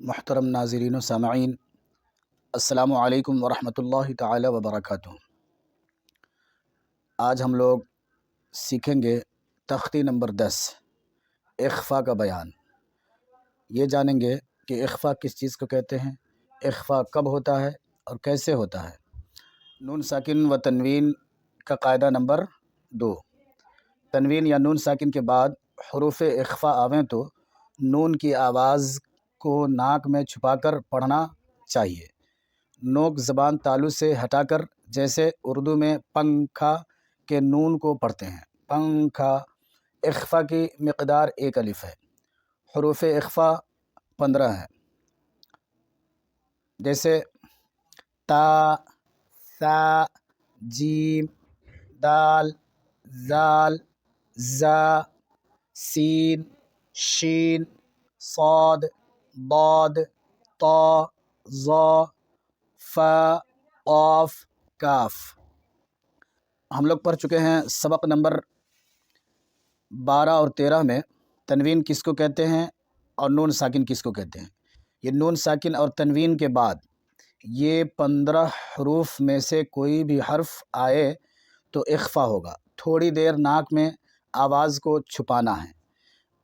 محترم ناظرین و سامعین، السلام علیکم ورحمۃ اللہ تعالی وبرکاتہ۔ آج ہم لوگ سیکھیں گے تختی نمبر 10 اخفاء کا بیان۔ یہ جانیں گے کہ اخفاء کس چیز کو کہتے ہیں، اخفاء کب ہوتا ہے اور کیسے ہوتا ہے۔ نون ساکن و تنوین کا قاعدہ نمبر 2۔ تنوین یا نون ساکن کے بعد حروف اخفاء آویں تو نون کی آواز کو ناک میں چھپا کر پڑھنا چاہیے، نوک زبان تالو سے ہٹا کر، جیسے اردو میں پنکھا کے نون کو پڑھتے ہیں، پنکھا۔ اخفاء کی مقدار 1 الف ہے۔ حروف اخفاء 15 ہیں، جیسے تا، ثا، جیم، دال، زال، زا، سین، شین، صاد، ضاد، طا، ظا، فا، قاف، کاف۔ ہم لوگ پڑھ چکے ہیں سبق نمبر 12 اور 13 میں تنوین کس کو کہتے ہیں اور نون ساکن کس کو کہتے ہیں۔ یہ نون ساکن اور تنوین کے بعد یہ 15 حروف میں سے کوئی بھی حرف آئے تو اخفاء ہوگا۔ تھوڑی دیر ناک میں آواز کو چھپانا ہے،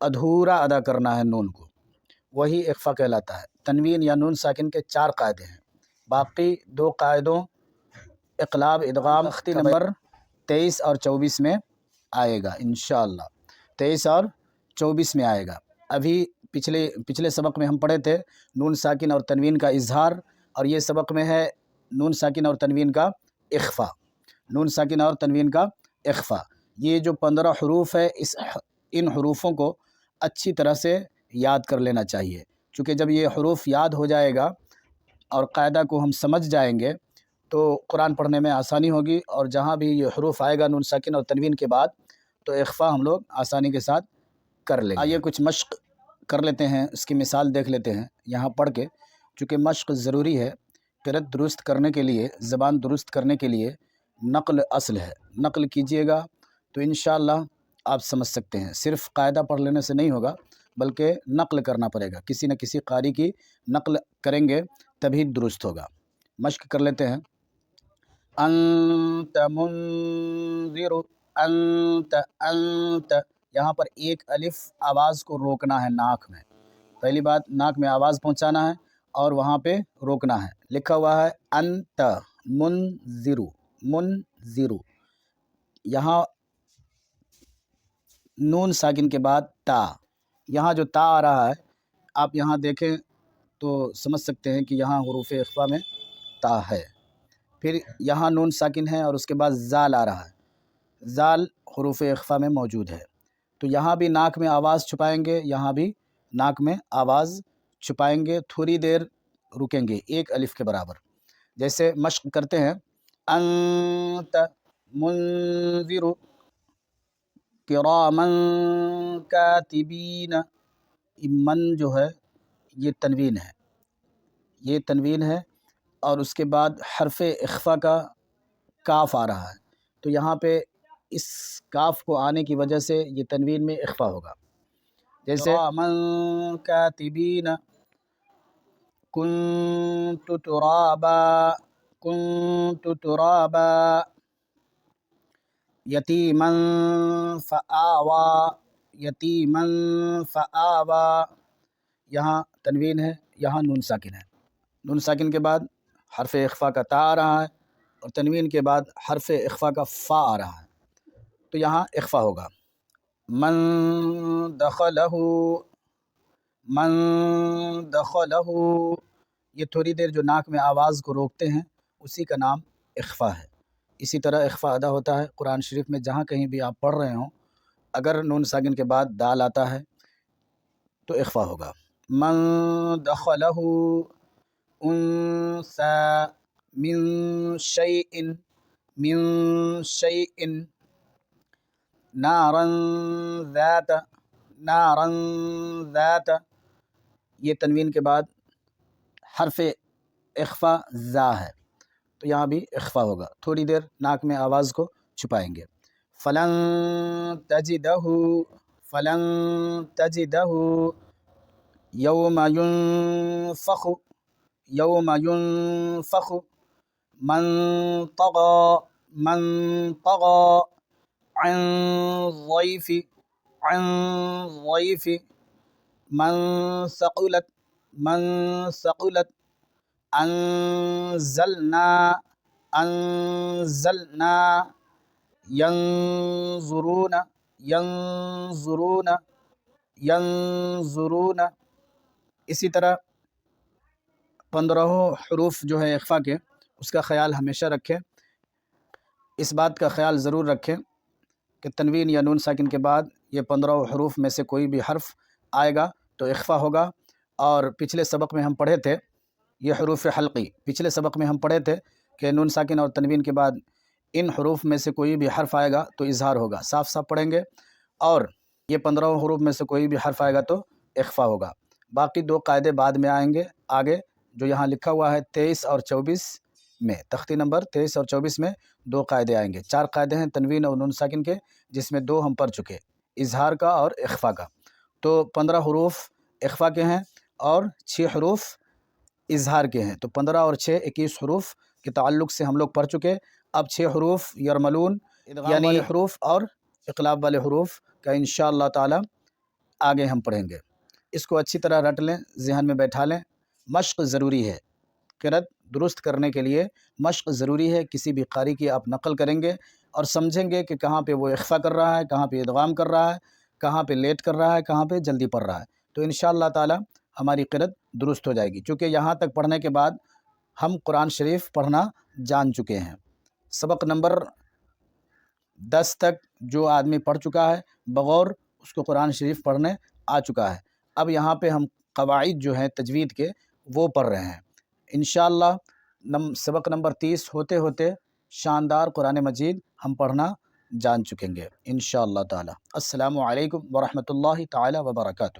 ادھورا ادا کرنا ہے نون کو، وہی اخفاء کہلاتا ہے۔ تنوین یا نون ساکن کے 4 قاعدے ہیں، باقی 2 قاعدوں اقلاب ادغام تختی نمبر 23 اور 24 میں آئے گا انشاءاللہ۔ 23 اور 24 میں آئے گا۔ ابھی پچھلے سبق میں ہم پڑھے تھے نون ساکن اور تنوین کا اظہار، اور یہ سبق میں ہے نون ساکن اور تنوین کا اخفاء۔ نون ساکن اور تنوین کا اخفاء، یہ جو 15 حروف ہے ان حروفوں کو اچھی طرح سے یاد کر لینا چاہیے، چونکہ جب یہ حروف یاد ہو جائے گا اور قاعدہ کو ہم سمجھ جائیں گے تو قرآن پڑھنے میں آسانی ہوگی، اور جہاں بھی یہ حروف آئے گا نون ساکن اور تنوین کے بعد تو اخفاء ہم لوگ آسانی کے ساتھ کر لیں گے۔ آئیے کچھ مشق کر لیتے ہیں، اس کی مثال دیکھ لیتے ہیں یہاں پڑھ کے، چونکہ مشق ضروری ہے۔ قرأت درست کرنے کے لیے، زبان درست کرنے کے لیے نقل اصل ہے۔ نقل کیجئے گا تو انشاءاللہ آپ سمجھ سکتے ہیں۔ صرف قاعدہ پڑھ لینے سے نہیں ہوگا، بلکہ نقل کرنا پڑے گا، کسی نہ کسی قاری کی نقل کریں گے تبھی درست ہوگا۔ مشق کر لیتے ہیں۔ انت منذر، انت یہاں پر 1 الف آواز کو روکنا ہے ناک میں۔ پہلی بات، ناک میں آواز پہنچانا ہے اور وہاں پہ روکنا ہے۔ لکھا ہوا ہے انت منذر، منذر۔ یہاں نون ساکن کے بعد تا، یہاں جو تا آ رہا ہے آپ یہاں دیکھیں تو سمجھ سکتے ہیں کہ یہاں حروف اخفاء میں تا ہے۔ پھر یہاں نون ساکن ہے اور اس کے بعد زال آ رہا ہے، زال حروف اخفاء میں موجود ہے، تو یہاں بھی ناک میں آواز چھپائیں گے، یہاں بھی ناک میں آواز چھپائیں گے، تھوڑی دیر رکیں گے 1 الف کے برابر۔ جیسے مشق کرتے ہیں، انت منذر کراما کاتبین۔ من جو ہے یہ تنوین ہے، یہ تنوین ہے، اور اس کے بعد حرف اخفاء کا کاف آ رہا ہے، تو یہاں پہ اس کاف کو آنے کی وجہ سے یہ تنوین میں اخفاء ہوگا۔ جیسے کراما کاتبین، کنت ترابا، کنت ترابا، یتیما فآوا، یتیما فآوا۔ یہاں تنوین ہے، یہاں نون ساکن ہے۔ نون ساکن کے بعد حرف اخفاء کا تا آ رہا ہے، اور تنوین کے بعد حرف اخفاء کا فا آ رہا ہے، تو یہاں اخفاء ہوگا۔ من دخلہ، من دخلہ، یہ تھوڑی دیر جو ناک میں آواز کو روکتے ہیں اسی کا نام اخفاء ہے۔ اسی طرح اخفاء ادا ہوتا ہے قرآن شریف میں، جہاں کہیں بھی آپ پڑھ رہے ہوں اگر نون ساکن کے بعد دال آتا ہے تو اخفاء ہوگا۔ من دخلہ انثی من شیء، من شیء، نارا ذات، نارا ذات۔ یہ تنوین کے بعد حرف اخفاء زا ہے، تو یہاں بھی اخفاء ہوگا، تھوڑی دیر ناک میں آواز کو چھپائیں گے۔ فلن تجدہ، فلن تجدہ، یوم ينفخ، یوم ينفخ، من طغى، من طغى، عن ضيف، عن ضيف، من ثقلت، من ثقلت، انزلنا، انزلنا، ينظرون، ينظرون، ينظرون. اسی طرح 15 حروف جو ہے اخفا کے، اس کا خیال ہمیشہ رکھیں. اس بات کا خیال ضرور رکھیں کہ تنوین یا نون ساکن کے بعد یہ 15 حروف میں سے کوئی بھی حرف آئے گا تو اخفا ہوگا. اور پچھلے سبق میں ہم پڑھے تھے یہ حروف حلقی، پچھلے سبق میں ہم پڑھے تھے کہ نون ساکن اور تنوین کے بعد ان حروف میں سے کوئی بھی حرف آئے گا تو اظہار ہوگا، صاف صاف پڑھیں گے. اور یہ 15 حروف میں سے کوئی بھی حرف آئے گا تو اخفا ہوگا. باقی 2 قاعدے بعد میں آئیں گے آگے، جو یہاں لکھا ہوا ہے 23 اور 24 میں، تختی نمبر 23 اور 24 میں 2 قاعدے آئیں گے. 4 قاعدے ہیں تنوین اور نون ساکن کے، جس میں 2 ہم پڑھ چکے، اظہار کا اور اخفا کا. تو 15 حروف اخفا کے ہیں اور 6 حروف اظہار کے ہیں. تو 15 اور 6 21 حروف کے تعلق سے ہم لوگ پڑھ چکے. اب 6 حروف یرملون یعنی والے حروف اور اقلاب والے حروف کا انشاءاللہ تعالی آگے ہم پڑھیں گے. اس کو اچھی طرح رٹ لیں، ذہن میں بیٹھا لیں. مشق ضروری ہے، قرأت درست کرنے کے لیے مشق ضروری ہے. کسی بھی قاری کی آپ نقل کریں گے اور سمجھیں گے کہ کہاں پہ وہ اخفا کر رہا ہے، کہاں پہ ادغام کر رہا ہے، کہاں پہ لیٹ کر رہا ہے، کہاں پہ جلدی پڑھ رہا ہے. تو انشاءاللہ تعالی ہماری قرأت درست ہو جائے گی. چونکہ یہاں تک پڑھنے کے بعد ہم قرآن شریف پڑھنا جان چکے ہیں. سبق نمبر 10 تک جو آدمی پڑھ چکا ہے بغور اس کو قرآن شریف پڑھنے آ چکا ہے. اب یہاں پہ ہم قواعد جو ہیں تجوید کے وہ پڑھ رہے ہیں. انشاءاللہ سبق نمبر 30 ہوتے ہوتے شاندار قرآن مجید ہم پڑھنا جان چکیں گے انشاءاللہ تعالی. السلام علیکم ورحمۃ اللہ تعالی وبرکاتہ.